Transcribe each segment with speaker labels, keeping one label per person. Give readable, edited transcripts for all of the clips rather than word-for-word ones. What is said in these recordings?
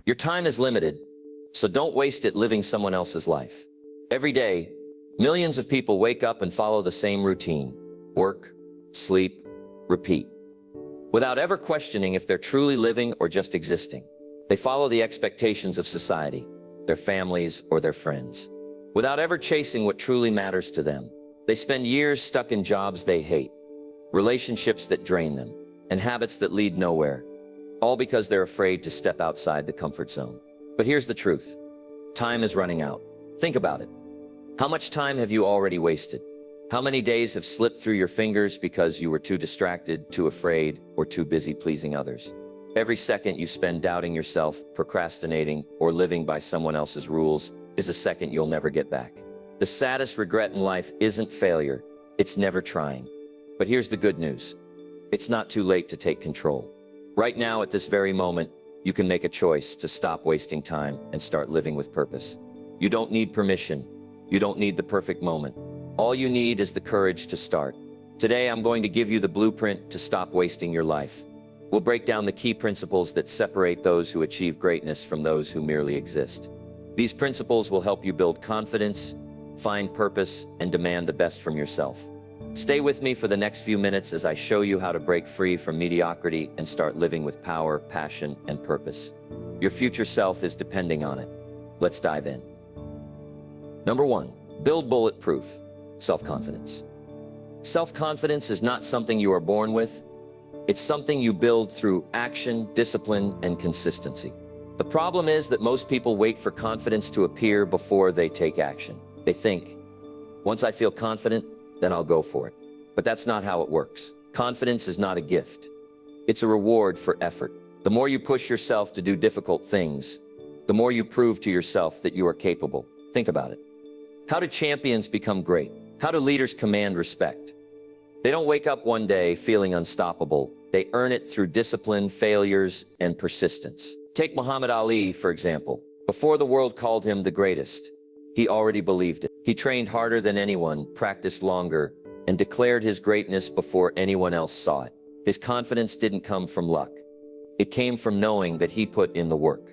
Speaker 1: Your time is limited, so don't waste it living someone else's life. Every day, millions of people wake up and follow the same routine: work, sleep, repeat. Without ever questioning if they're truly living or just existing. They follow the expectations of society, their families, or their friends, without ever chasing what truly matters to them. They spend years stuck in jobs they hate, relationships that drain them, and habits that lead nowhere, all because they're afraid to step outside the comfort zone. But here's the truth. Time is running out. Think about it. How much time have you already wasted? How many days have slipped through your fingers because you were too distracted, too afraid, or too busy pleasing others? Every second you spend doubting yourself, procrastinating, or living by someone else's rules is a second you'll never get back. The saddest regret in life isn't failure, it's never trying. But here's the good news. It's not too late to take control. Right now, at this very moment, you can make a choice to stop wasting time and start living with purpose. You don't need permission. You don't need the perfect moment. All you need is the courage to start. Today, I'm going to give you the blueprint to stop wasting your life. We'll break down the key principles that separate those who achieve greatness from those who merely exist. These principles will help you build confidence, find purpose, and demand the best from yourself. Stay with me for the next few minutes as I show you how to break free from mediocrity and start living with power, passion, and purpose. Your future self is depending on it. Let's dive in. Number 1, build bulletproof self-confidence. Self-confidence is not something you are born with. It's something you build through action, discipline, and consistency. The problem is that most people wait for confidence to appear before they take action. They think, once I feel confident, then I'll go for it. But that's not how it works. Confidence is not a gift. It's a reward for effort. The more you push yourself to do difficult things, the more you prove to yourself that you are capable. Think about it. How do champions become great? How do leaders command respect? They don't wake up one day feeling unstoppable. They earn it through discipline, failures, and persistence. Take Muhammad Ali, for example. Before the world called him the greatest, he already believed it. He trained harder than anyone, practiced longer, and declared his greatness before anyone else saw it. His confidence didn't come from luck. It came from knowing that he put in the work.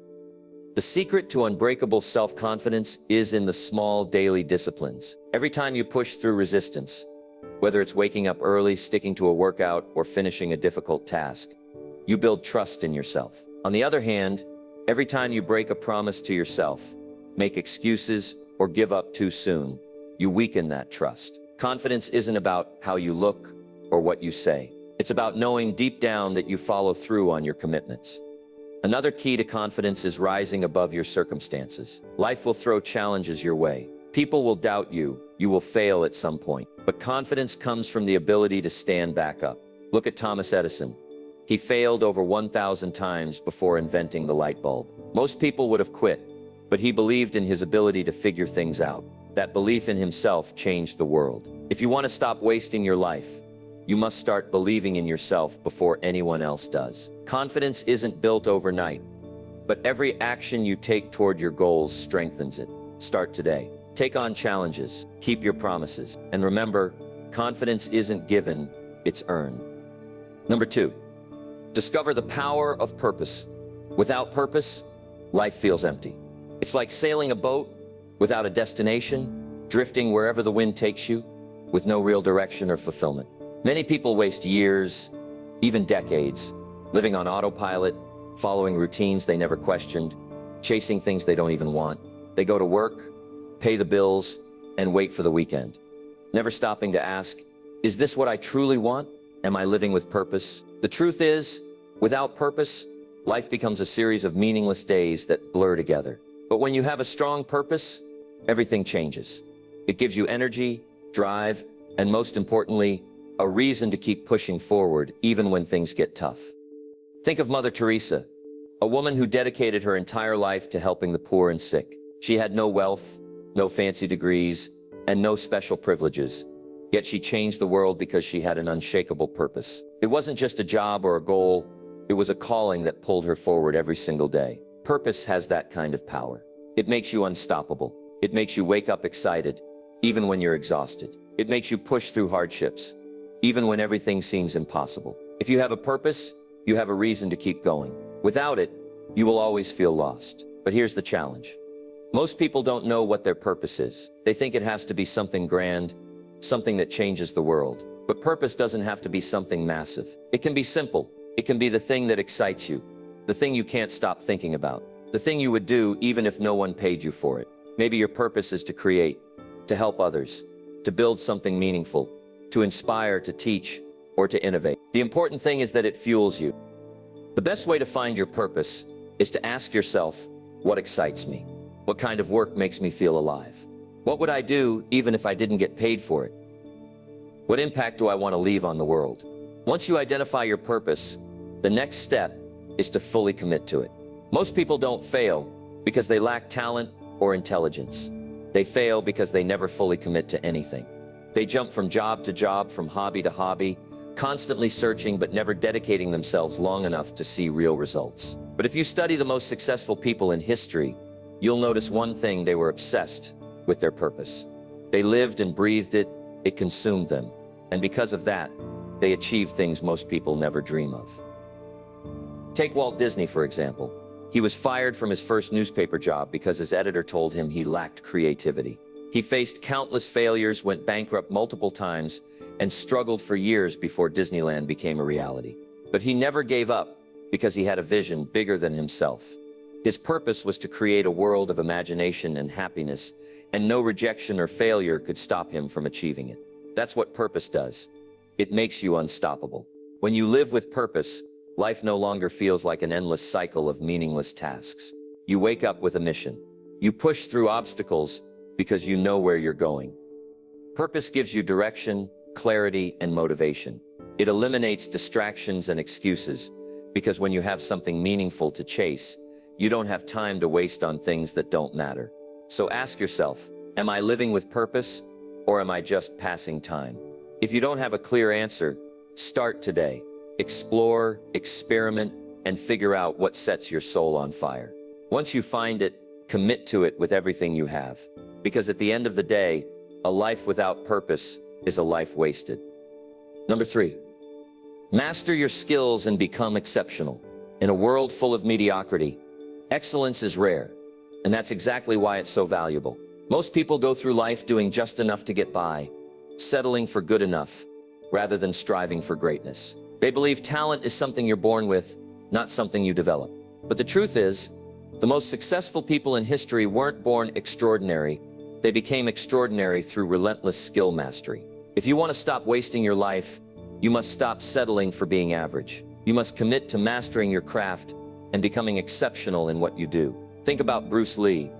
Speaker 1: The secret to unbreakable self-confidence is in the small daily disciplines. Every time you push through resistance, whether it's waking up early, sticking to a workout, or finishing a difficult task, you build trust in yourself. On the other hand, every time you break a promise to yourself, make excuses, or give up too soon, you weaken that trust. Confidence isn't about how you look or what you say. It's about knowing deep down that you follow through on your commitments. Another key to confidence is rising above your circumstances. Life will throw challenges your way. People will doubt you. You will fail at some point. But confidence comes from the ability to stand back up. Look at Thomas Edison. He failed over 1,000 times before inventing the light bulb. Most people would have quit, but he believed in his ability to figure things out. That belief in himself changed the world. If you want to stop wasting your life, you must start believing in yourself before anyone else does. Confidence isn't built overnight, but every action you take toward your goals strengthens it. Start today. Take on challenges, keep your promises, and remember, confidence isn't given, it's earned. Number 2, discover the power of purpose. Without purpose, life feels empty. It's like sailing a boat without a destination, drifting wherever the wind takes you, with no real direction or fulfillment. Many people waste years, even decades, living on autopilot, following routines they never questioned, chasing things they don't even want. They go to work, pay the bills, and wait for the weekend, never stopping to ask, is this what I truly want? Am I living with purpose? The truth is, without purpose, life becomes a series of meaningless days that blur together. But when you have a strong purpose, everything changes. It gives you energy, drive, and most importantly, a reason to keep pushing forward even when things get tough. Think of Mother Teresa, a woman who dedicated her entire life to helping the poor and sick. She had no wealth, no fancy degrees, and no special privileges. Yet she changed the world because she had an unshakable purpose. It wasn't just a job or a goal, it was a calling that pulled her forward every single day. Purpose has that kind of power. It makes you unstoppable. It makes you wake up excited, even when you're exhausted. It makes you push through hardships, even when everything seems impossible. If you have a purpose, you have a reason to keep going. Without it, you will always feel lost. But here's the challenge. Most people don't know what their purpose is. They think it has to be something grand, something that changes the world. But purpose doesn't have to be something massive. It can be simple. It can be the thing that excites you, the thing you can't stop thinking about, the thing you would do even if no one paid you for it. Maybe your purpose is to create, to help others, to build something meaningful, to inspire, to teach, or to innovate. The important thing is that it fuels you. The best way to find your purpose is to ask yourself, what excites me? What kind of work makes me feel alive? What would I do even if I didn't get paid for it? What impact do I want to leave on the world? Once you identify your purpose, the next step is to fully commit to it. Most people don't fail because they lack talent or intelligence. They fail because they never fully commit to anything. They jump from job to job, from hobby to hobby, constantly searching but never dedicating themselves long enough to see real results. But if you study the most successful people in history, you'll notice one thing: they were obsessed with their purpose. They lived and breathed it, it consumed them. And because of that, they achieved things most people never dream of. Take Walt Disney, for example. He was fired from his first newspaper job because his editor told him he lacked creativity. He faced countless failures, went bankrupt multiple times, and struggled for years before Disneyland became a reality. But he never gave up because he had a vision bigger than himself. His purpose was to create a world of imagination and happiness, and no rejection or failure could stop him from achieving it. That's what purpose does. It makes you unstoppable. When you live with purpose, life no longer feels like an endless cycle of meaningless tasks. You wake up with a mission. You push through obstacles because you know where you're going. Purpose gives you direction, clarity, and motivation. It eliminates distractions and excuses, because when you have something meaningful to chase, you don't have time to waste on things that don't matter. So ask yourself, am I living with purpose, or am I just passing time? If you don't have a clear answer, start today. Explore, experiment, and figure out what sets your soul on fire. Once you find it, commit to it with everything you have. Because at the end of the day, a life without purpose is a life wasted. Number 3, master your skills and become exceptional. In a world full of mediocrity, excellence is rare, and that's exactly why it's so valuable. Most people go through life doing just enough to get by, settling for good enough, rather than striving for greatness. They believe talent is something you're born with, not something you develop. But the truth is, the most successful people in history weren't born extraordinary. They became extraordinary through relentless skill mastery. If you want to stop wasting your life, you must stop settling for being average. You must commit to mastering your craft and becoming exceptional in what you do. Think about Bruce Lee,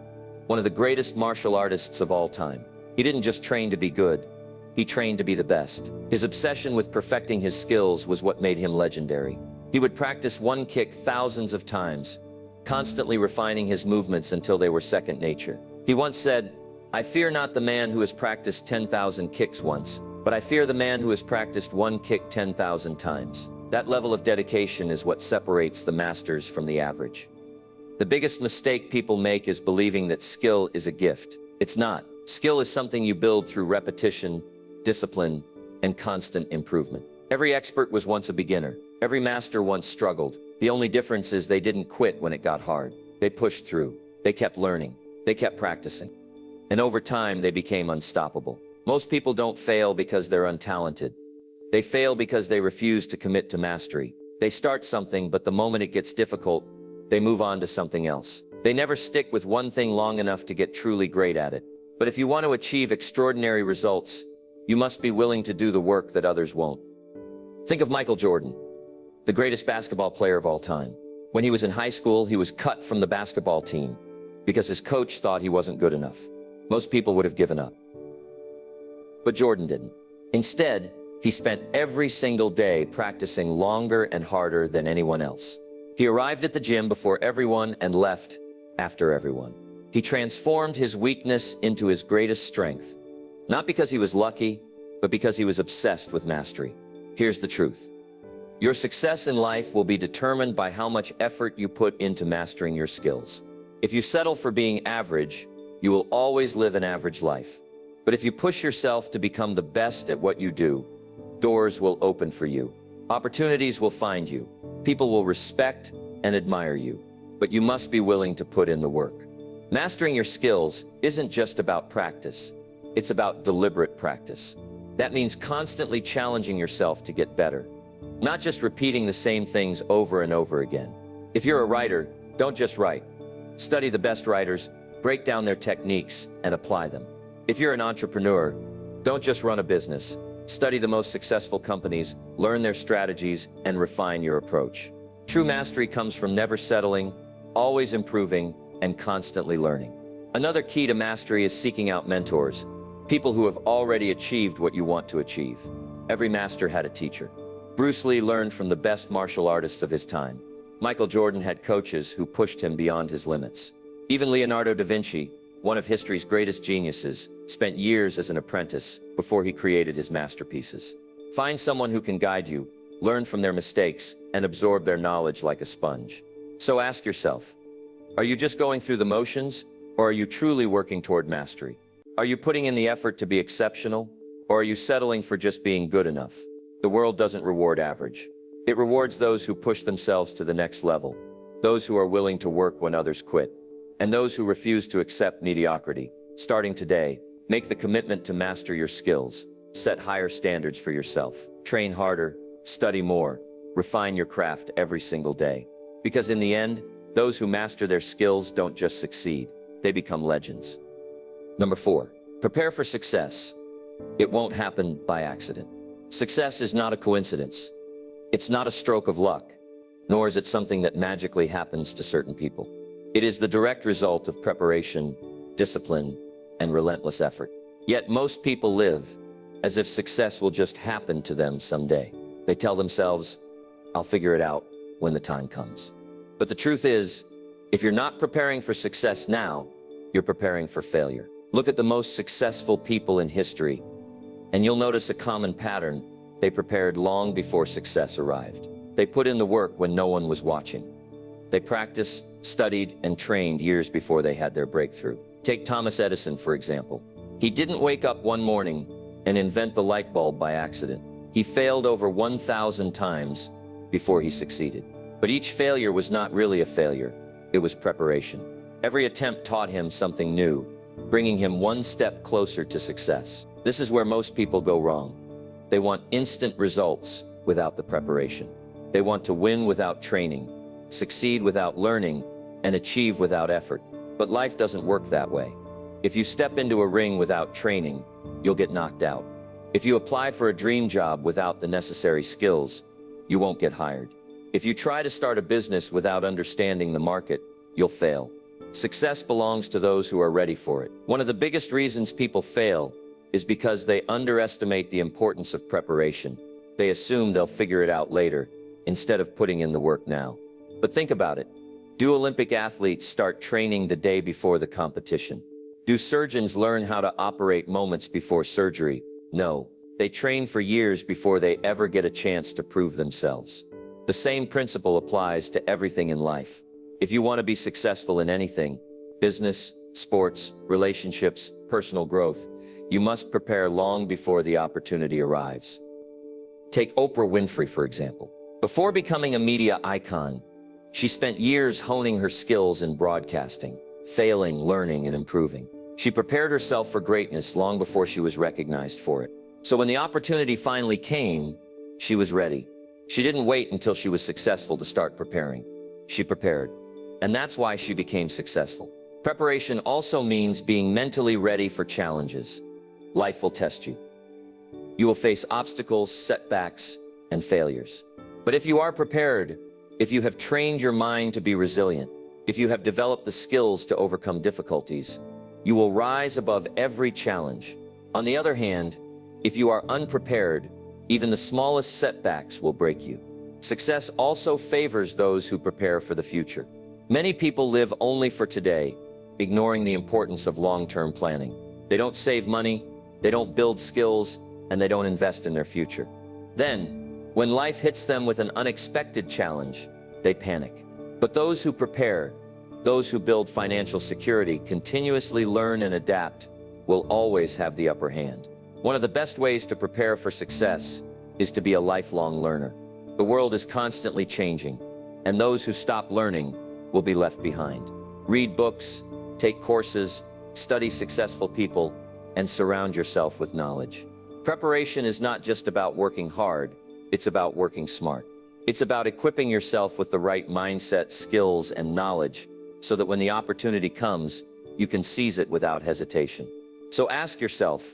Speaker 1: one of the greatest martial artists of all time. He didn't just train to be good. He trained to be the best. His obsession with perfecting his skills was what made him legendary. He would practice one kick thousands of times, constantly refining his movements until they were second nature. He once said, "I fear not the man who has practiced 10,000 kicks once, but I fear the man who has practiced one kick 10,000 times." That level of dedication is what separates the masters from the average. The biggest mistake people make is believing that skill is a gift. It's not. Skill is something you build through repetition, discipline, and constant improvement. Every expert was once a beginner. Every master once struggled. The only difference is they didn't quit when it got hard. They pushed through. They kept learning. They kept practicing. And over time, they became unstoppable. Most people don't fail because they're untalented. They fail because they refuse to commit to mastery. They start something, but the moment it gets difficult, they move on to something else. They never stick with one thing long enough to get truly great at it. But if you want to achieve extraordinary results, you must be willing to do the work that others won't. Think of Michael Jordan, the greatest basketball player of all time. When he was in high school, he was cut from the basketball team because his coach thought he wasn't good enough. Most people would have given up. But Jordan didn't. Instead, he spent every single day practicing longer and harder than anyone else. He arrived at the gym before everyone and left after everyone. He transformed his weakness into his greatest strength, not because he was lucky, but because he was obsessed with mastery. Here's the truth. Your success in life will be determined by how much effort you put into mastering your skills. If you settle for being average, you will always live an average life. But if you push yourself to become the best at what you do, doors will open for you. Opportunities will find you. People will respect and admire you. but you must be willing to put in the work. Mastering your skills isn't just about practice. It's about deliberate practice. That means constantly challenging yourself to get better, not just repeating the same things over and over again. If you're a writer, don't just write. Study the best writers, break down their techniques, and apply them. If you're an entrepreneur, don't just run a business. Study the most successful companies, learn their strategies, and refine your approach. True mastery comes from never settling, always improving, and constantly learning. Another key to mastery is seeking out mentors, people who have already achieved what you want to achieve. Every master had a teacher. Bruce Lee learned from the best martial artists of his time. Michael Jordan had coaches who pushed him beyond his limits. Even Leonardo da Vinci, one of history's greatest geniuses, spent years as an apprentice before he created his masterpieces. Find someone who can guide you, learn from their mistakes, and absorb their knowledge like a sponge. So ask yourself, are you just going through the motions, or are you truly working toward mastery? Are you putting in the effort to be exceptional, or are you settling for just being good enough? The world doesn't reward average. It rewards those who push themselves to the next level, those who are willing to work when others quit, and those who refuse to accept mediocrity. Starting today, make the commitment to master your skills, set higher standards for yourself, train harder, study more, refine your craft every single day. Because in the end, those who master their skills don't just succeed, they become legends. Number 4, prepare for success. It won't happen by accident. Success is not a coincidence. It's not a stroke of luck, nor is it something that magically happens to certain people. It is the direct result of preparation, discipline, and relentless effort. Yet most people live as if success will just happen to them someday. They tell themselves, I'll figure it out when the time comes. But the truth is, if you're not preparing for success now, you're preparing for failure. Look at the most successful people in history, and you'll notice a common pattern. They prepared long before success arrived. They put in the work when no one was watching. They practiced, studied, and trained years before they had their breakthrough. Take Thomas Edison, for example. He didn't wake up one morning and invent the light bulb by accident. He failed over 1,000 times before he succeeded. But each failure was not really a failure. It was preparation. Every attempt taught him something new, bringing him one step closer to success. This is where most people go wrong. They want instant results without the preparation. They want to win without training, succeed without learning, and achieve without effort. But life doesn't work that way. If you step into a ring without training, you'll get knocked out. If you apply for a dream job without the necessary skills, you won't get hired. If you try to start a business without understanding the market, you'll fail. Success belongs to those who are ready for it. One of the biggest reasons people fail is because they underestimate the importance of preparation. They assume they'll figure it out later, instead of putting in the work now. But think about it. Do Olympic athletes start training the day before the competition? Do surgeons learn how to operate moments before surgery? No. They train for years before they ever get a chance to prove themselves. The same principle applies to everything in life. If you want to be successful in anything, business, sports, relationships, personal growth, you must prepare long before the opportunity arrives. Take Oprah Winfrey, for example. Before becoming a media icon, she spent years honing her skills in broadcasting, failing, learning, and improving. She prepared herself for greatness long before she was recognized for it. So when the opportunity finally came, she was ready. She didn't wait until she was successful to start preparing. She prepared. And that's why she became successful. Preparation also means being mentally ready for challenges. Life will test you. You will face obstacles, setbacks, and failures. But if you are prepared, if you have trained your mind to be resilient, if you have developed the skills to overcome difficulties, you will rise above every challenge. On the other hand, if you are unprepared, even the smallest setbacks will break you. Success also favors those who prepare for the future. Many people live only for today, ignoring the importance of long-term planning. They don't save money, they don't build skills, and they don't invest in their future. Then, when life hits them with an unexpected challenge, they panic. But those who prepare, those who build financial security, continuously learn and adapt, will always have the upper hand. One of the best ways to prepare for success is to be a lifelong learner. The world is constantly changing, and those who stop learning will be left behind. Read books, take courses, study successful people, and surround yourself with knowledge. Preparation is not just about working hard, it's about working smart. It's about equipping yourself with the right mindset, skills, and knowledge so that when the opportunity comes, you can seize it without hesitation. So ask yourself,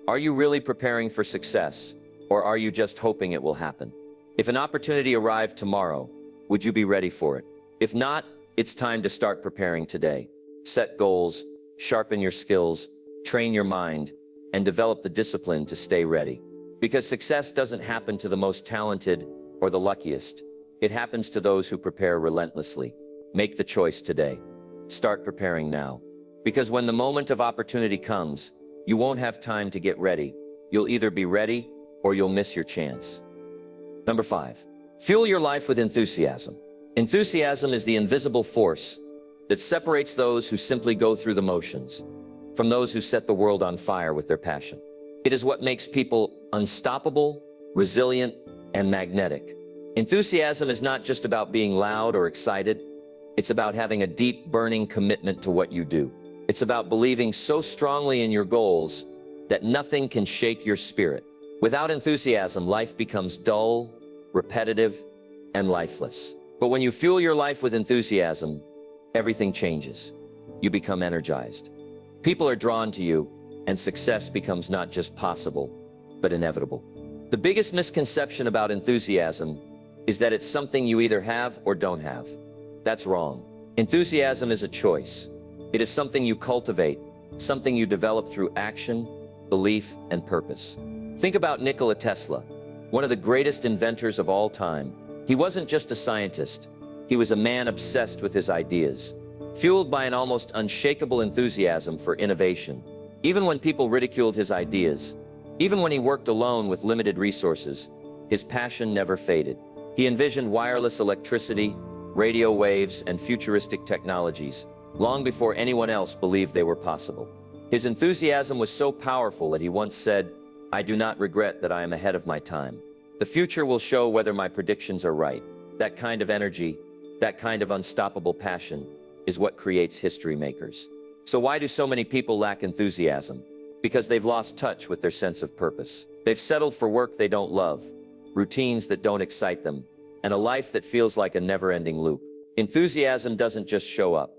Speaker 1: are you really preparing for success, or are you just hoping it will happen? If an opportunity arrived tomorrow, would you be ready for it? If not, it's time to start preparing today. Set goals, sharpen your skills, train your mind, and develop the discipline to stay ready. Because success doesn't happen to the most talented or the luckiest. It happens to those who prepare relentlessly. Make the choice today. Start preparing now. Because when the moment of opportunity comes, you won't have time to get ready. You'll either be ready or you'll miss your chance. Number 5. Fuel your life with enthusiasm. Enthusiasm is the invisible force that separates those who simply go through the motions from those who set the world on fire with their passion. It is what makes people unstoppable, resilient, and magnetic. Enthusiasm is not just about being loud or excited. It's about having a deep, burning commitment to what you do. It's about believing so strongly in your goals that nothing can shake your spirit. Without enthusiasm, life becomes dull, repetitive, and lifeless. But when you fuel your life with enthusiasm, everything changes. You become energized. People are drawn to you, and success becomes not just possible, but inevitable. The biggest misconception about enthusiasm is that it's something you either have or don't have. That's wrong. Enthusiasm is a choice. It is something you cultivate, something you develop through action, belief, and purpose. Think about Nikola Tesla, one of the greatest inventors of all time. He wasn't just a scientist. He was a man obsessed with his ideas, fueled by an almost unshakable enthusiasm for innovation. Even when people ridiculed his ideas, even when he worked alone with limited resources, his passion never faded. He envisioned wireless electricity, radio waves, and futuristic technologies long before anyone else believed they were possible. His enthusiasm was so powerful that he once said, "I do not regret that I am ahead of my time. The future will show whether my predictions are right." That kind of energy, that kind of unstoppable passion, is what creates history makers. So why do so many people lack enthusiasm? Because they've lost touch with their sense of purpose. They've settled for work they don't love, routines that don't excite them, and a life that feels like a never-ending loop. Enthusiasm doesn't just show up.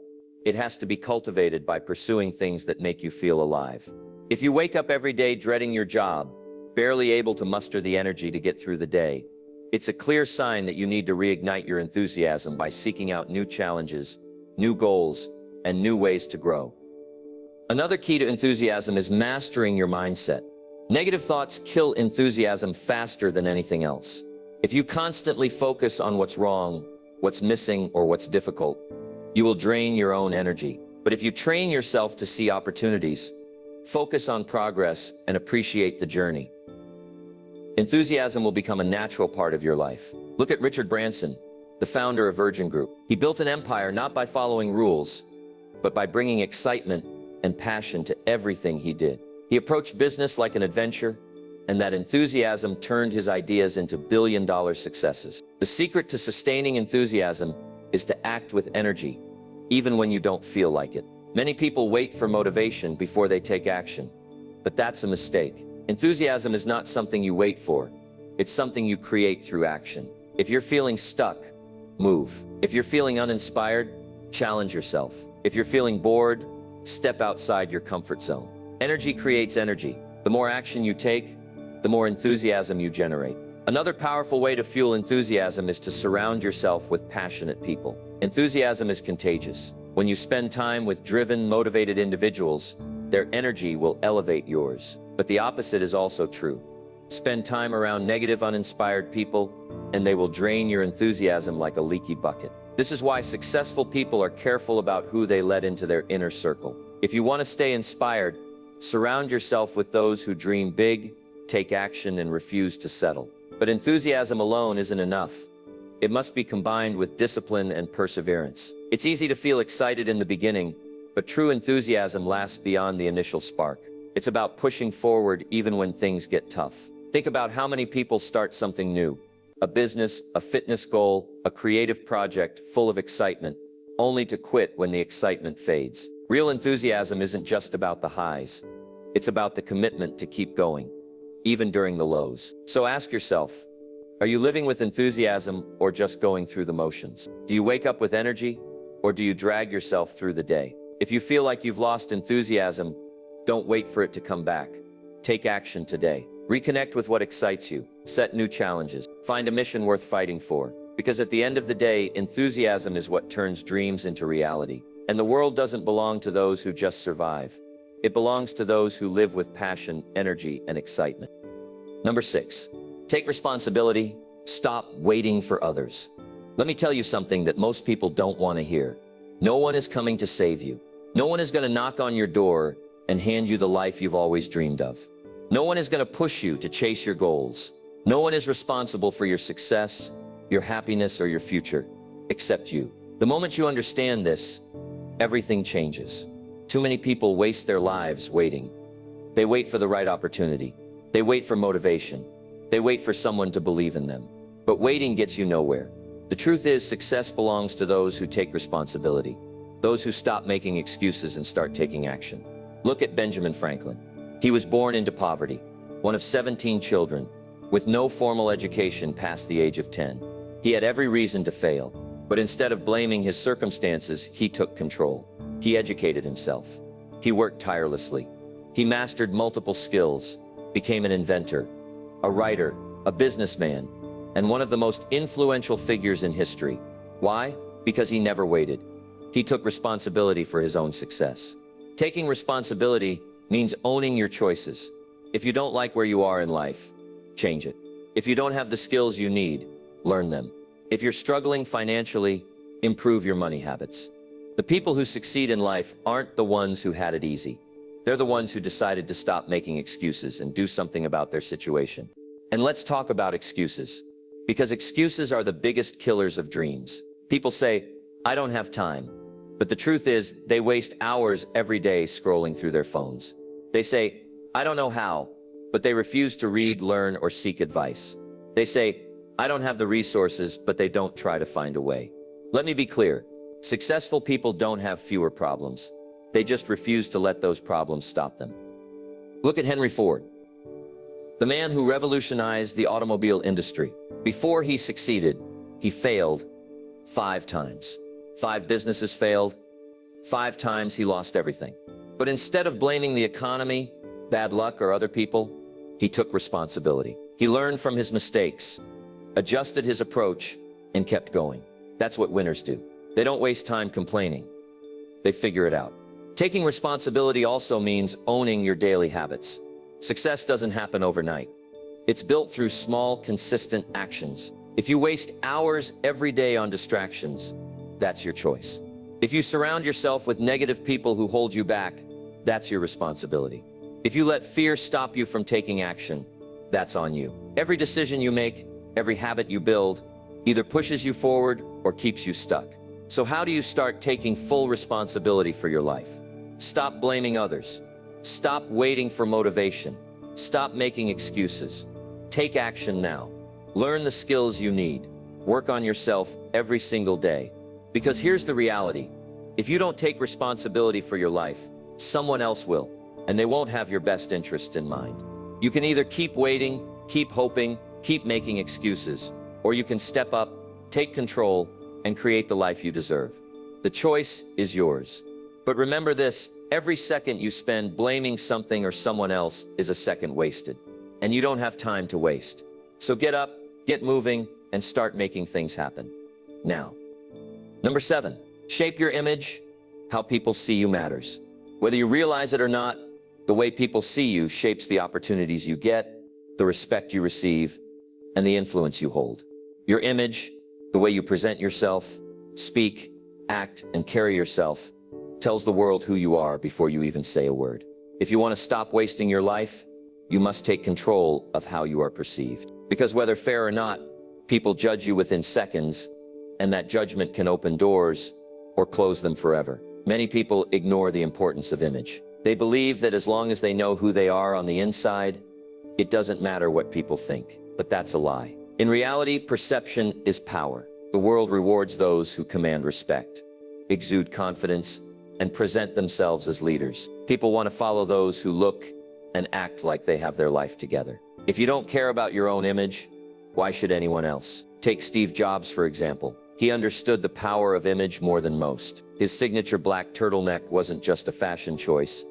Speaker 1: It has to be cultivated by pursuing things that make you feel alive. If you wake up every day dreading your job, barely able to muster the energy to get through the day, it's a clear sign that you need to reignite your enthusiasm by seeking out new challenges, new goals, and new ways to grow. Another key to enthusiasm is mastering your mindset. Negative thoughts kill enthusiasm faster than anything else. If you constantly focus on what's wrong, what's missing, or what's difficult, you will drain your own energy. But if you train yourself to see opportunities, focus on progress, and appreciate the journey, enthusiasm will become a natural part of your life. Look at Richard Branson, the founder of Virgin Group. He built an empire not by following rules, but by bringing excitement and passion to everything he did. He approached business like an adventure, and that enthusiasm turned his ideas into billion-dollar successes. The secret to sustaining enthusiasm is to act with energy, even when you don't feel like it. Many people wait for motivation before they take action, but that's a mistake. Enthusiasm is not something you wait for. It's something you create through action. If you're feeling stuck, move. If you're feeling uninspired, challenge yourself. If you're feeling bored, step outside your comfort zone. Energy creates energy. The more action you take, the more enthusiasm you generate. Another powerful way to fuel enthusiasm is to surround yourself with passionate people. Enthusiasm is contagious. When you spend time with driven, motivated individuals, their energy will elevate yours. But the opposite is also true. Spend time around negative, uninspired people, and they will drain your enthusiasm like a leaky bucket. This is why successful people are careful about who they let into their inner circle. If you want to stay inspired, surround yourself with those who dream big, take action, and refuse to settle. But enthusiasm alone isn't enough. It must be combined with discipline and perseverance. It's easy to feel excited in the beginning, but true enthusiasm lasts beyond the initial spark. It's about pushing forward even when things get tough. Think about how many people start something new. A business, a fitness goal, a creative project full of excitement, only to quit when the excitement fades. Real enthusiasm isn't just about the highs. It's about the commitment to keep going, even during the lows. So ask yourself, are you living with enthusiasm or just going through the motions? Do you wake up with energy or do you drag yourself through the day? If you feel like you've lost enthusiasm, don't wait for it to come back. Take action today. Reconnect with what excites you. Set new challenges. Find a mission worth fighting for. Because at the end of the day, enthusiasm is what turns dreams into reality. And the world doesn't belong to those who just survive. It belongs to those who live with passion, energy, and excitement. Number 6. Take responsibility. Stop waiting for others. Let me tell you something that most people don't want to hear. No one is coming to save you. No one is going to knock on your door and hand you the life you've always dreamed of. No one is going to push you to chase your goals. No one is responsible for your success, your happiness, or your future, except you. The moment you understand this, everything changes. Too many people waste their lives waiting. They wait for the right opportunity. They wait for motivation. They wait for someone to believe in them. But waiting gets you nowhere. The truth is, success belongs to those who take responsibility. Those who stop making excuses and start taking action. Look at Benjamin Franklin. He was born into poverty, one of 17 children, with no formal education past the age of 10. He had every reason to fail, but instead of blaming his circumstances, he took control. He educated himself. He worked tirelessly. He mastered multiple skills, became an inventor, a writer, a businessman, and one of the most influential figures in history. Why? Because he never waited. He took responsibility for his own success. Taking responsibility means owning your choices. If you don't like where you are in life, change it. If you don't have the skills you need, learn them. If you're struggling financially, improve your money habits. The people who succeed in life aren't the ones who had it easy. They're the ones who decided to stop making excuses and do something about their situation. And let's talk about excuses. Because excuses are the biggest killers of dreams. People say, I don't have time. But the truth is, they waste hours every day scrolling through their phones. They say, I don't know how, but they refuse to read, learn, or seek advice. They say, I don't have the resources, but they don't try to find a way. Let me be clear. Successful people don't have fewer problems. They just refuse to let those problems stop them. Look at Henry Ford, the man who revolutionized the automobile industry. Before he succeeded, he failed 5 times. 5 businesses failed. 5 times he lost everything. But instead of blaming the economy, bad luck, or other people, he took responsibility. He learned from his mistakes, adjusted his approach, and kept going. That's what winners do. They don't waste time complaining. They figure it out. Taking responsibility also means owning your daily habits. Success doesn't happen overnight. It's built through small, consistent actions. If you waste hours every day on distractions, that's your choice. If you surround yourself with negative people who hold you back, that's your responsibility. If you let fear stop you from taking action, that's on you. Every decision you make, every habit you build, either pushes you forward or keeps you stuck. So how do you start taking full responsibility for your life? Stop blaming others. Stop waiting for motivation. Stop making excuses. Take action now. Learn the skills you need. Work on yourself every single day. Because here's the reality. If you don't take responsibility for your life, someone else will, and they won't have your best interests in mind. You can either keep waiting, keep hoping, keep making excuses, or you can step up, take control, and create the life you deserve. The choice is yours. But remember this, every second you spend blaming something or someone else is a second wasted. And you don't have time to waste. So get up, get moving, and start making things happen. Now. Number 7, shape your image. How people see you matters. Whether you realize it or not, the way people see you shapes the opportunities you get, the respect you receive, and the influence you hold. Your image, the way you present yourself, speak, act, and carry yourself, tells the world who you are before you even say a word. If you want to stop wasting your life, you must take control of how you are perceived. Because whether fair or not, people judge you within seconds, and that judgment can open doors or close them forever. Many people ignore the importance of image. They believe that as long as they know who they are on the inside, it doesn't matter what people think. But that's a lie. In reality, perception is power. The world rewards those who command respect. exude confidence, and present themselves as leaders. People want to follow those who look and act like they have their life together. If you don't care about your own image, why should anyone else? Take Steve Jobs, for example. He understood the power of image more than most. His signature black turtleneck wasn't just a fashion choice.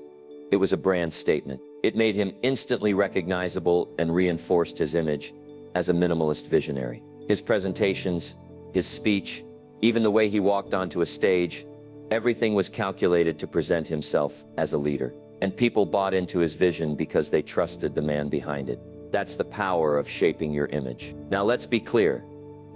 Speaker 1: It was a brand statement. It made him instantly recognizable and reinforced his image as a minimalist visionary. His presentations, his speech, even the way he walked onto a stage, everything was calculated to present himself as a leader. And people bought into his vision because they trusted the man behind it. That's the power of shaping your image. Now let's be clear.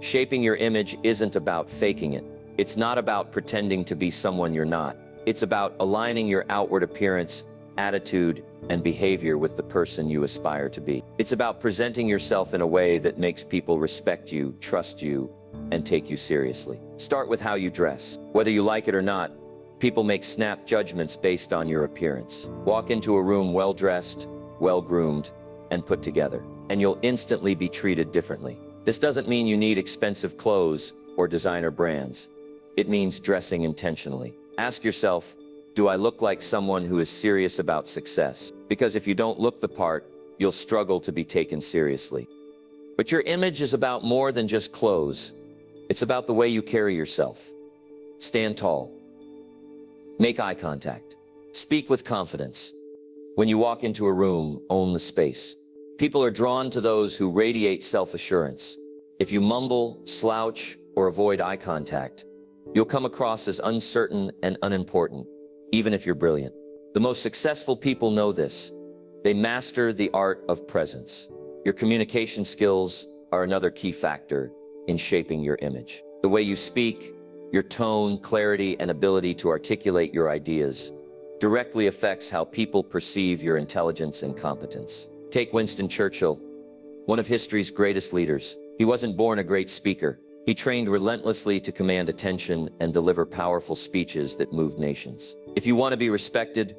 Speaker 1: Shaping your image isn't about faking it. It's not about pretending to be someone you're not. It's about aligning your outward appearance, attitude, and behavior with the person you aspire to be. It's about presenting yourself in a way that makes people respect you, trust you, and take you seriously. Start with how you dress. Whether you like it or not, people make snap judgments based on your appearance. Walk into a room well-dressed, well-groomed, and put together, and you'll instantly be treated differently. This doesn't mean you need expensive clothes or designer brands. It means dressing intentionally. Ask yourself, do I look like someone who is serious about success? Because if you don't look the part, you'll struggle to be taken seriously. But your image is about more than just clothes. It's about the way you carry yourself. Stand tall. Make eye contact. Speak with confidence. When you walk into a room, own the space. People are drawn to those who radiate self-assurance. If you mumble, slouch, or avoid eye contact, you'll come across as uncertain and unimportant, even if you're brilliant. The most successful people know this. They master the art of presence. Your communication skills are another key factor in shaping your image. The way you speak, your tone, clarity, and ability to articulate your ideas directly affects how people perceive your intelligence and competence. Take Winston Churchill, one of history's greatest leaders. He wasn't born a great speaker. He trained relentlessly to command attention and deliver powerful speeches that moved nations. If you want to be respected,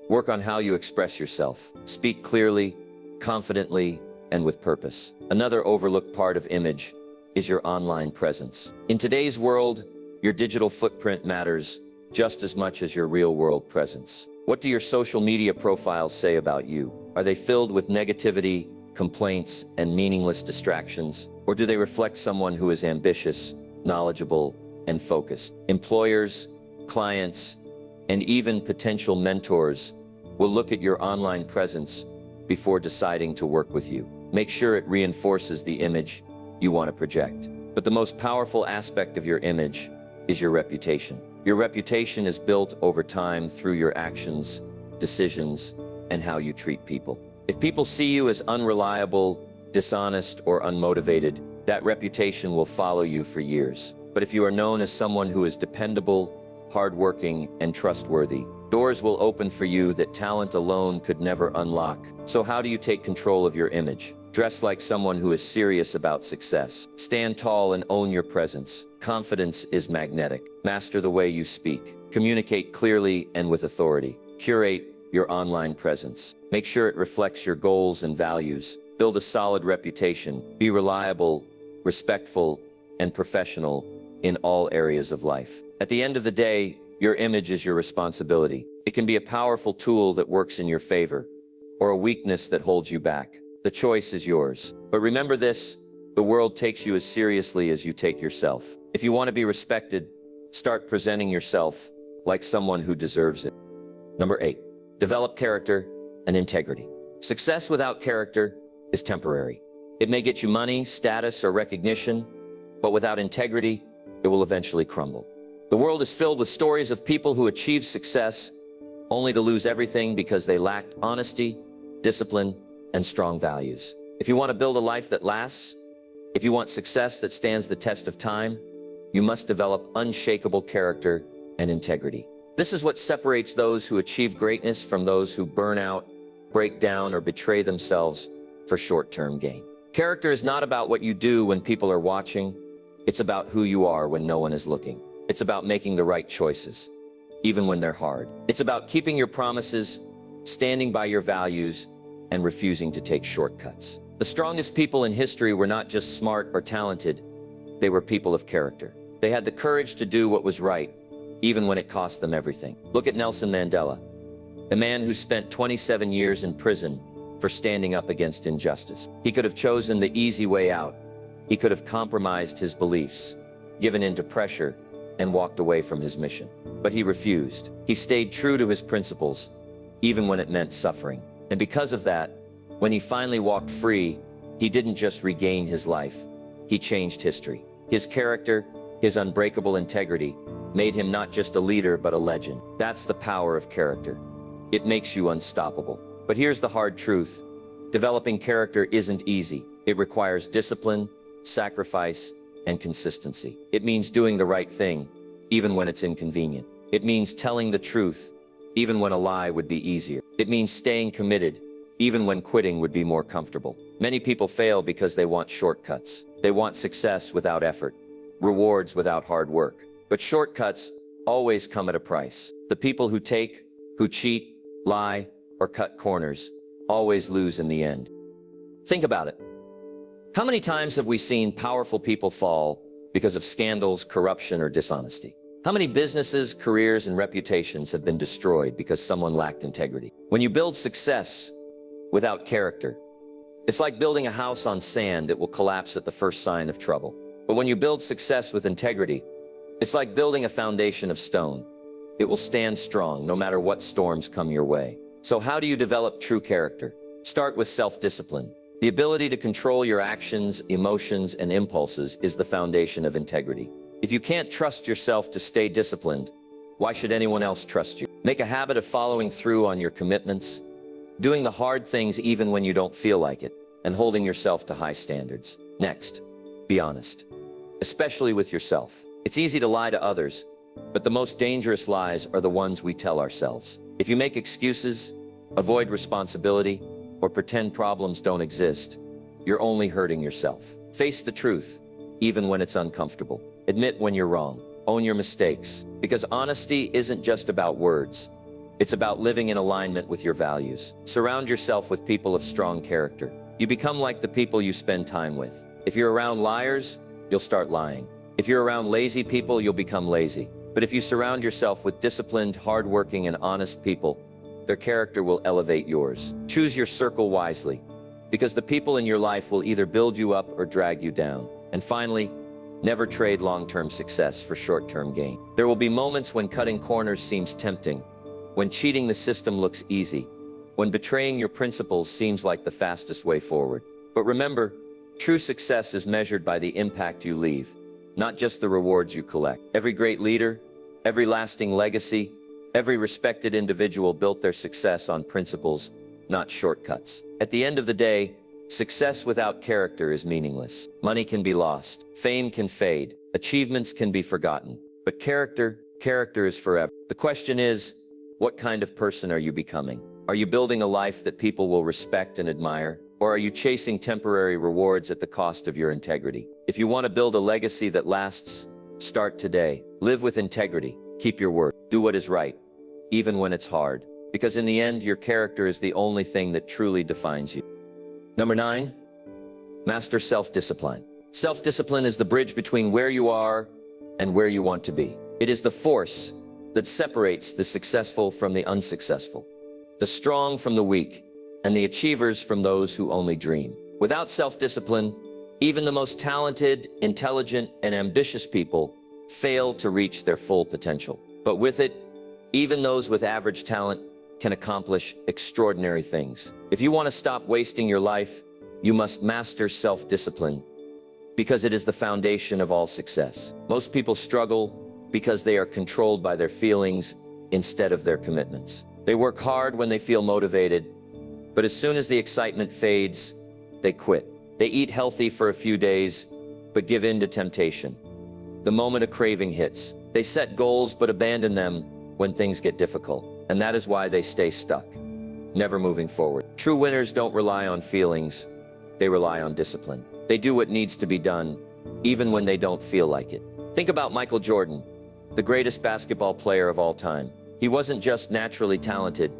Speaker 1: work on how you express yourself. Speak clearly, confidently, and with purpose. Another overlooked part of image is your online presence. In today's world, your digital footprint matters just as much as your real-world presence. What do your social media profiles say about you? Are they filled with negativity, complaints, and meaningless distractions? Or do they reflect someone who is ambitious, knowledgeable, and focused? Employers, clients, and even potential mentors will look at your online presence before deciding to work with you. Make sure it reinforces the image you want to project. But the most powerful aspect of your image is your reputation. Your reputation is built over time through your actions, decisions, and how you treat people. If people see you as unreliable, dishonest, or unmotivated, that reputation will follow you for years. But if you are known as someone who is dependable, hardworking, and trustworthy, doors will open for you that talent alone could never unlock. So how do you take control of your image? Dress like someone who is serious about success. Stand tall and own your presence. Confidence is magnetic. Master the way you speak. Communicate clearly and with authority. Curate your online presence. Make sure it reflects your goals and values. Build a solid reputation. Be reliable, respectful, and professional in all areas of life. At the end of the day, your image is your responsibility. It can be a powerful tool that works in your favor, or a weakness that holds you back. The choice is yours. But remember this, the world takes you as seriously as you take yourself. If you want to be respected, start presenting yourself like someone who deserves it. Number 8, develop character and integrity. Success without character is temporary. It may get you money, status, or recognition, but without integrity, it will eventually crumble. The world is filled with stories of people who achieved success only to lose everything because they lacked honesty, discipline, and strong values. If you want to build a life that lasts, if you want success that stands the test of time, you must develop unshakable character and integrity. This is what separates those who achieve greatness from those who burn out, break down, or betray themselves for short-term gain. Character is not about what you do when people are watching. It's about who you are when no one is looking. It's about making the right choices, even when they're hard. It's about keeping your promises, standing by your values, and refusing to take shortcuts. The strongest people in history were not just smart or talented. They were people of character. They had the courage to do what was right, even when it cost them everything. Look at Nelson Mandela, a man who spent 27 years in prison for standing up against injustice. He could have chosen the easy way out. He could have compromised his beliefs, given in to pressure, and walked away from his mission. But he refused. He stayed true to his principles, even when it meant suffering. And because of that, when he finally walked free, he didn't just regain his life, he changed history. His character, his unbreakable integrity, made him not just a leader but a legend. That's the power of character. It makes you unstoppable. But here's the hard truth. Developing character isn't easy. It requires discipline, sacrifice, and consistency. It means doing the right thing, even when it's inconvenient. It means telling the truth, even when a lie would be easier. It means staying committed, even when quitting would be more comfortable. Many people fail because they want shortcuts. They want success without effort, rewards without hard work. But shortcuts always come at a price. The people who cheat, lie, or cut corners always lose in the end. Think about it. How many times have we seen powerful people fall because of scandals, corruption, or dishonesty? How many businesses, careers, and reputations have been destroyed because someone lacked integrity? When you build success without character, it's like building a house on sand that will collapse at the first sign of trouble. But when you build success with integrity, it's like building a foundation of stone. It will stand strong no matter what storms come your way. So how do you develop true character? Start with self-discipline. The ability to control your actions, emotions, and impulses is the foundation of integrity. If you can't trust yourself to stay disciplined, why should anyone else trust you? Make a habit of following through on your commitments, doing the hard things even when you don't feel like it, and holding yourself to high standards. Next, be honest, especially with yourself. It's easy to lie to others, but the most dangerous lies are the ones we tell ourselves. If you make excuses, avoid responsibility, or pretend problems don't exist, you're only hurting yourself. Face the truth, even when it's uncomfortable. Admit when you're wrong. Own your mistakes. Because honesty isn't just about words. It's about living in alignment with your values. Surround yourself with people of strong character. You become like the people you spend time with. If you're around liars, you'll start lying. If you're around lazy people, you'll become lazy. But if you surround yourself with disciplined, hardworking, and honest people, their character will elevate yours. Choose your circle wisely, because the people in your life will either build you up or drag you down. And finally, never trade long-term success for short-term gain. There will be moments when cutting corners seems tempting, when cheating the system looks easy, when betraying your principles seems like the fastest way forward. But remember, true success is measured by the impact you leave, not just the rewards you collect. Every great leader, every lasting legacy, every respected individual built their success on principles, not shortcuts. At the end of the day, success without character is meaningless. Money can be lost, fame can fade, achievements can be forgotten, but character is forever. The question is, what kind of person are you becoming? Are you building a life that people will respect and admire? Or are you chasing temporary rewards at the cost of your integrity? If you want to build a legacy that lasts, start today. Live with integrity. Keep your word. Do what is right, even when it's hard. Because in the end, your character is the only thing that truly defines you. Number 9, master self-discipline. Self-discipline is the bridge between where you are and where you want to be. It is the force that separates the successful from the unsuccessful, the strong from the weak, and the achievers from those who only dream. Without self-discipline, even the most talented, intelligent, and ambitious people fail to reach their full potential. But with it, even those with average talent can accomplish extraordinary things. If you want to stop wasting your life, you must master self-discipline, because it is the foundation of all success. Most people struggle because they are controlled by their feelings instead of their commitments. They work hard when they feel motivated, but as soon as the excitement fades, they quit. They eat healthy for a few days, but give in to temptation. The moment a craving hits, they set goals but abandon them when things get difficult. And that is why they stay stuck, never moving forward. True winners don't rely on feelings, they rely on discipline. They do what needs to be done, even when they don't feel like it. Think about Michael Jordan, the greatest basketball player of all time. He wasn't just naturally talented,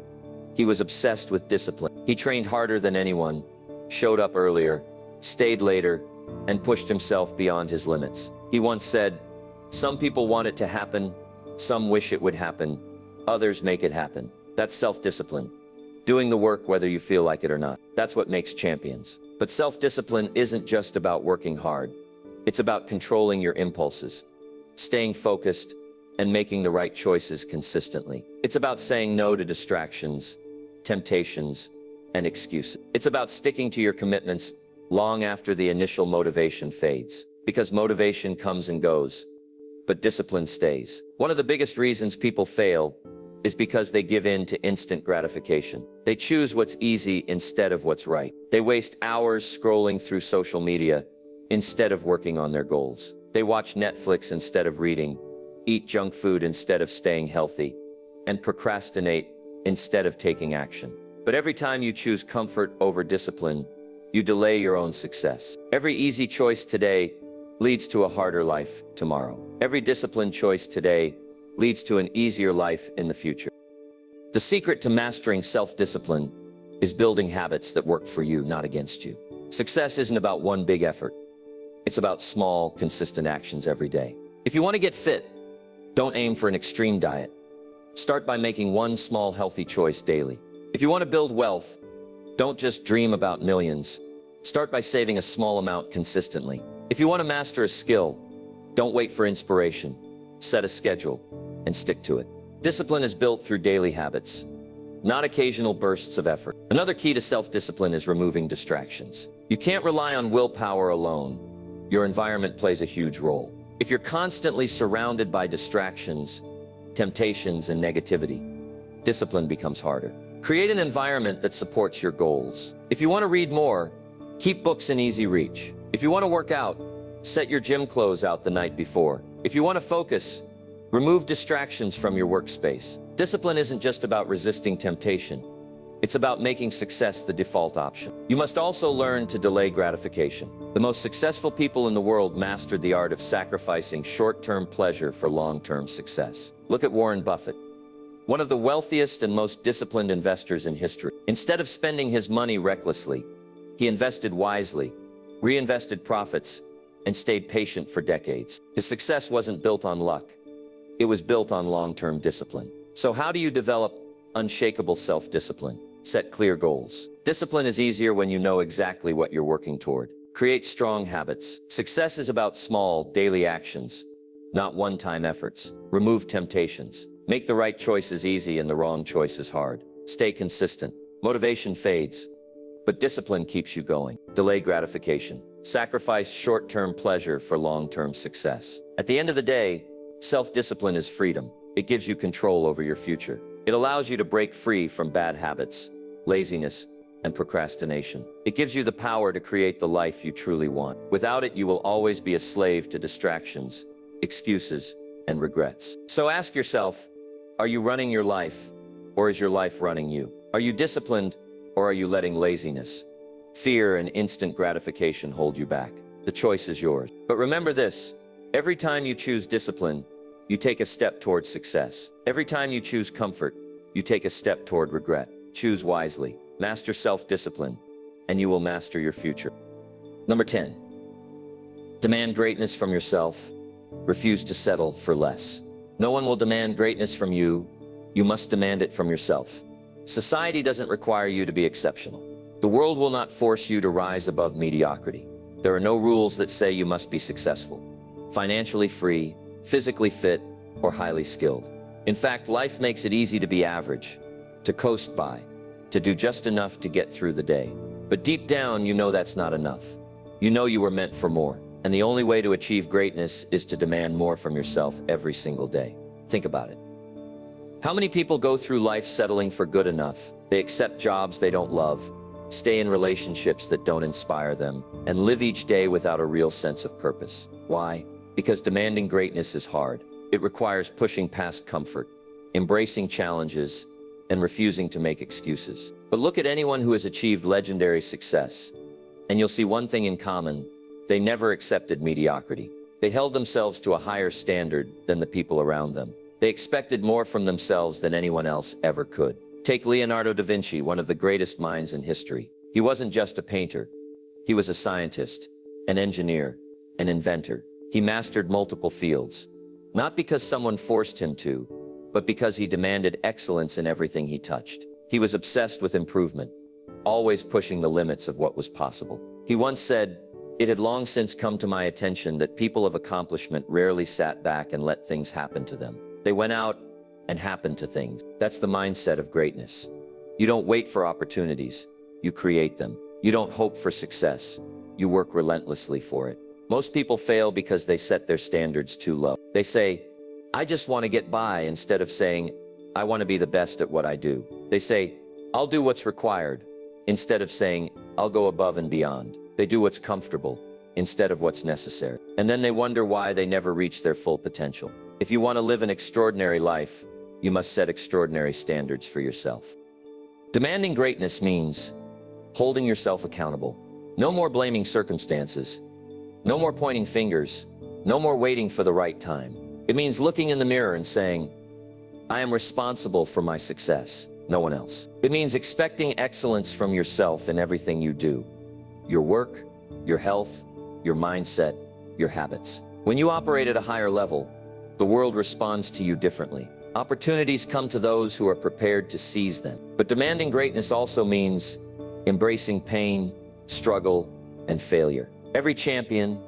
Speaker 1: he was obsessed with discipline. He trained harder than anyone, showed up earlier, stayed later, and pushed himself beyond his limits. He once said, "Some people want it to happen, Some wish it would happen, others make it happen. That's self-discipline. Doing the work whether you feel like it or not. That's what makes champions. But self-discipline isn't just about working hard. It's about controlling your impulses, staying focused, and making the right choices consistently. It's about saying no to distractions, temptations, and excuses. It's about sticking to your commitments long after the initial motivation fades. Because motivation comes and goes, but discipline stays. One of the biggest reasons people fail is because they give in to instant gratification. They choose what's easy instead of what's right. They waste hours scrolling through social media instead of working on their goals. They watch Netflix instead of reading, eat junk food instead of staying healthy, and procrastinate instead of taking action. But every time you choose comfort over discipline, you delay your own success. Every easy choice today leads to a harder life tomorrow. Every disciplined choice today leads to an easier life in the future. The secret to mastering self-discipline is building habits that work for you, not against you. Success isn't about one big effort. It's about small, consistent actions every day. If you want to get fit, don't aim for an extreme diet. Start by making one small healthy choice daily. If you want to build wealth, don't just dream about millions. Start by saving a small amount consistently. If you want to master a skill, don't wait for inspiration. Set a schedule and stick to it. Discipline is built through daily habits, not occasional bursts of effort. Another key to self-discipline is removing distractions. You can't rely on willpower alone. Your environment plays a huge role. If you're constantly surrounded by distractions, temptations, and negativity, discipline becomes harder. Create an environment that supports your goals. If you want to read more, keep books in easy reach. If you want to work out, set your gym clothes out the night before. If you want to focus, remove distractions from your workspace. Discipline isn't just about resisting temptation. It's about making success the default option. You must also learn to delay gratification. The most successful people in the world mastered the art of sacrificing short-term pleasure for long-term success. Look at Warren Buffett, one of the wealthiest and most disciplined investors in history. Instead of spending his money recklessly, he invested wisely, reinvested profits, and stayed patient for decades. His success wasn't built on luck. It was built on long-term discipline. So how do you develop unshakable self-discipline? Set clear goals. Discipline is easier when you know exactly what you're working toward. Create strong habits. Success is about small, daily actions, not one-time efforts. Remove temptations. Make the right choices easy and the wrong choices hard. Stay consistent. Motivation fades, but discipline keeps you going. Delay gratification. Sacrifice short-term pleasure for long-term success. At the end of the day, self-discipline is freedom. It gives you control over your future. It allows you to break free from bad habits, laziness, and procrastination. It gives you the power to create the life you truly want. Without it, you will always be a slave to distractions, excuses, and regrets. So ask yourself, are you running your life, or is your life running you? Are you disciplined, or are you letting laziness, fear, and instant gratification hold you back? The choice is yours. But remember this, every time you choose discipline, you take a step toward success. Every time you choose comfort, you take a step toward regret. Choose wisely, master self-discipline, and you will master your future. Number 10, demand greatness from yourself. Refuse to settle for less. No one will demand greatness from you. You must demand it from yourself. Society doesn't require you to be exceptional. The world will not force you to rise above mediocrity. There are no rules that say you must be successful, financially free, physically fit, or highly skilled. In fact, life makes it easy to be average, to coast by, to do just enough to get through the day. But deep down, you know that's not enough. You know you were meant for more. And the only way to achieve greatness is to demand more from yourself every single day. Think about it. How many people go through life settling for good enough? They accept jobs they don't love, stay in relationships that don't inspire them, and live each day without a real sense of purpose. Why? Because demanding greatness is hard. It requires pushing past comfort, embracing challenges, and refusing to make excuses. But look at anyone who has achieved legendary success, and you'll see one thing in common. They never accepted mediocrity. They held themselves to a higher standard than the people around them. They expected more from themselves than anyone else ever could. Take Leonardo da Vinci, one of the greatest minds in history. He wasn't just a painter. He was a scientist, an engineer, an inventor. He mastered multiple fields, Not because someone forced him to, but because he demanded excellence in everything he touched. He was obsessed with improvement, always pushing the limits of what was possible. He once said, "It had long since come to my attention that people of accomplishment rarely sat back and let things happen to them. They went out and happened to things." That's the mindset of greatness. You don't wait for opportunities, you create them. You don't hope for success, you work relentlessly for it. Most people fail because they set their standards too low. They say, "I just want to get by," instead of saying, "I want to be the best at what I do." They say, "I'll do what's required," instead of saying, "I'll go above and beyond." They do what's comfortable instead of what's necessary. And then they wonder why they never reach their full potential. If you want to live an extraordinary life, you must set extraordinary standards for yourself. Demanding greatness means holding yourself accountable. No more blaming circumstances. No more pointing fingers. No more waiting for the right time. It means looking in the mirror and saying, "I am responsible for my success, no one else." It means expecting excellence from yourself in everything you do. Your work, your health, your mindset, your habits. When you operate at a higher level, the world responds to you differently. Opportunities come to those who are prepared to seize them. But demanding greatness also means embracing pain, struggle, and failure. Every champion,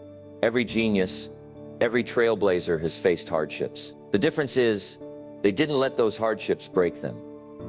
Speaker 1: every genius, every trailblazer has faced hardships. The difference is, they didn't let those hardships break them.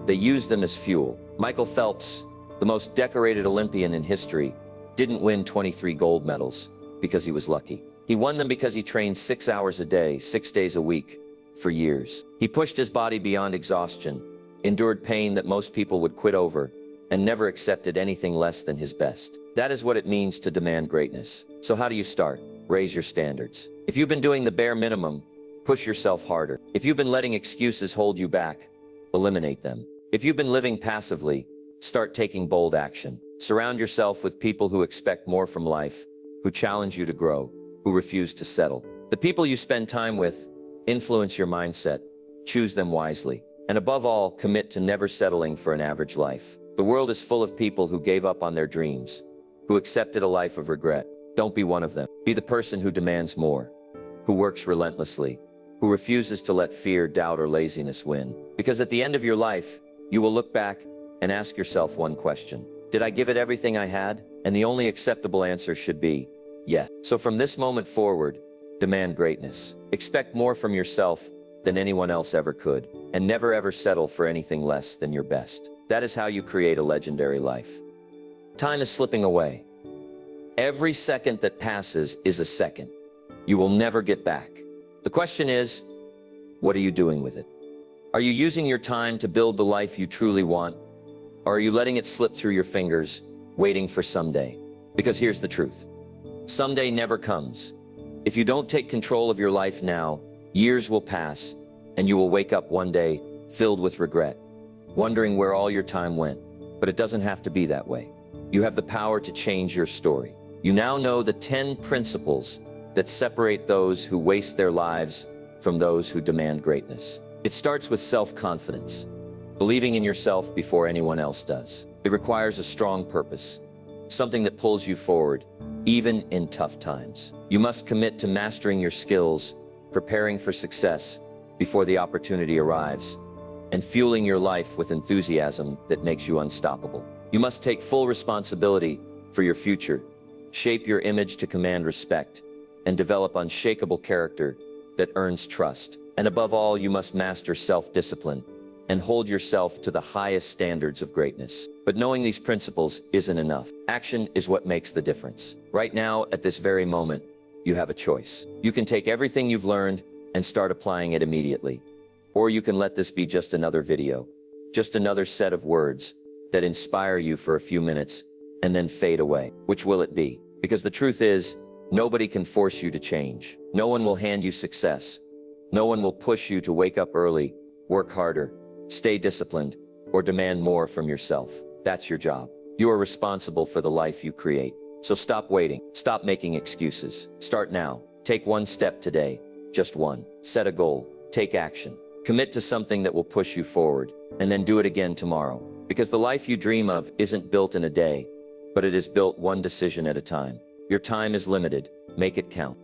Speaker 1: They used them as fuel. Michael Phelps, the most decorated Olympian in history, didn't win 23 gold medals because he was lucky. He won them because he trained 6 hours a day, 6 days a week, for years. He pushed his body beyond exhaustion, endured pain that most people would quit over, and never accepted anything less than his best. That is what it means to demand greatness. So how do you start? Raise your standards. If you've been doing the bare minimum, push yourself harder. If you've been letting excuses hold you back, eliminate them. If you've been living passively, start taking bold action. Surround yourself with people who expect more from life, who challenge you to grow, who refuse to settle. The people you spend time with influence your mindset. Choose them wisely. And above all, commit to never settling for an average life. The world is full of people who gave up on their dreams, who accepted a life of regret. Don't be one of them. Be the person who demands more, who works relentlessly, who refuses to let fear, doubt, or laziness win. Because at the end of your life, you will look back and ask yourself one question. Did I give it everything I had? And the only acceptable answer should be, yes. So from this moment forward, demand greatness. Expect more from yourself than anyone else ever could, and never ever settle for anything less than your best. That is how you create a legendary life. Time is slipping away. Every second that passes is a second you will never get back. The question is, what are you doing with it? Are you using your time to build the life you truly want? Or are you letting it slip through your fingers, waiting for someday? Because here's the truth. Someday never comes. If you don't take control of your life now, years will pass, and you will wake up one day filled with regret, wondering where all your time went. But it doesn't have to be that way. You have the power to change your story. You now know the 10 principles that separate those who waste their lives from those who demand greatness. It starts with self-confidence, believing in yourself before anyone else does. It requires a strong purpose, something that pulls you forward, even in tough times. You must commit to mastering your skills, preparing for success before the opportunity arrives, and fueling your life with enthusiasm that makes you unstoppable. You must take full responsibility for your future, shape your image to command respect, and develop unshakable character that earns trust. And above all, you must master self-discipline and hold yourself to the highest standards of greatness. But knowing these principles isn't enough. Action is what makes the difference. Right now, at this very moment, you have a choice. You can take everything you've learned and start applying it immediately. Or you can let this be just another video, just another set of words that inspire you for a few minutes and then fade away. Which will it be? Because the truth is, nobody can force you to change. No one will hand you success. No one will push you to wake up early, work harder, stay disciplined, or demand more from yourself. That's your job. You are responsible for the life you create. So stop waiting. Stop making excuses. Start now. Take one step today. Just one. Set a goal. Take action. Commit to something that will push you forward, and then do it again tomorrow. Because the life you dream of isn't built in a day, but it is built one decision at a time. Your time is limited. Make it count.